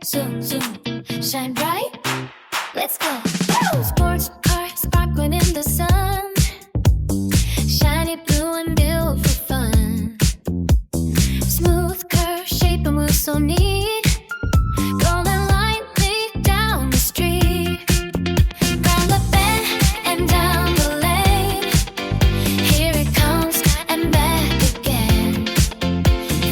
zoom, zoom, shine bright. Let's go. Sports car sparkling in the sun, shiny blue and built for fun. Smooth curve, shape and move so neat, rolling lightly down the street. Round the bend and down the lane, here it comes and back again.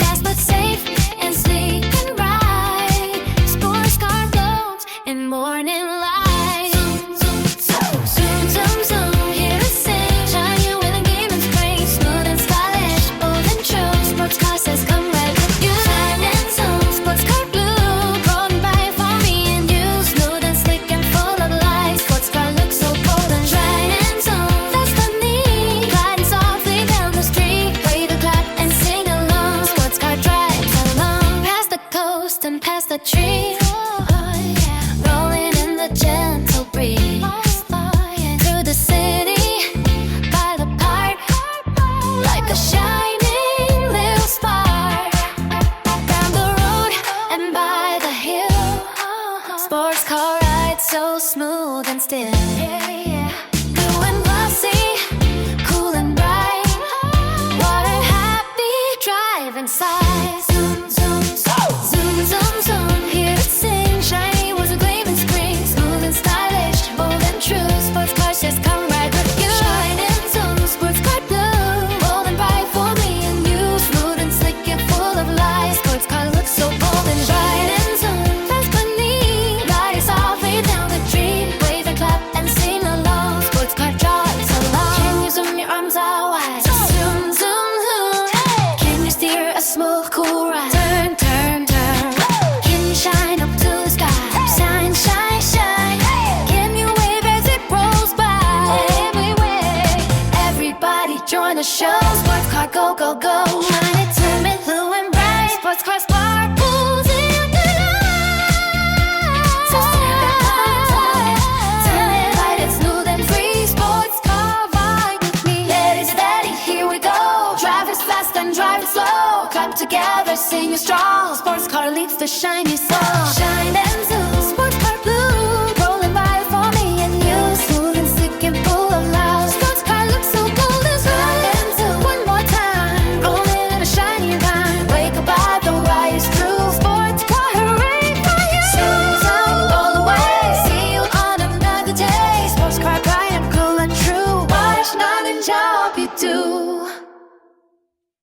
Fast but safe and sleek and right, sports car glows in morning light. Zoom, zoom, zoom, zoom, zoom, here to sing, shiny with a gleam and spring, smooth and stylish, bold and true. Sports car says come right with you. Shine and zoom, sports car blue, rolling by for me and you, smooth and slick and full of life. Sports car looks so bold and shine and zoom, fast and neat, gliding softly down the street. Wave a clap and sing along. Sports car drives along past the coast and past the trees, rolling in the gentle breeze. Through the city, by the park, like a shining little spark. Down the road and by the hill, sports car ride so smooth and still. Blue and glossy, cool and bright, what a happy drive inside. Zoom, zoom, zoom, zoom, zoom, here to sing, shiny was a gleam and spring, smooth and stylish, bold and true. Sports cars just come right with you. Shine and zoom, sports car blue, bold and bright for me and you, smooth and slick and full of life. Sports car looks so bold and bright and zoom, fast but neat, gliding softly down the street. Wave and clap and sing along. Sports car drives along. Can you zoom your arms out wide? Zoom, zoom, zoom. Can you steer a smooth, cool ride? Turn, turn, turn. Can you shine up to the sky? Shine, shine, shine. Can you wave as it rolls by? Everywhere, everybody join the show. Sports car go, go, go. Shine it, turn it blue and bright. Sports car sparkles in the night. So stand back, turn it light and smooth and free. Sports car ride with me. Let it steady, here we go. Drive it fast and drive it slow. Clap together, sing it strong. Sports car leads the shiny song. Shine and zoom.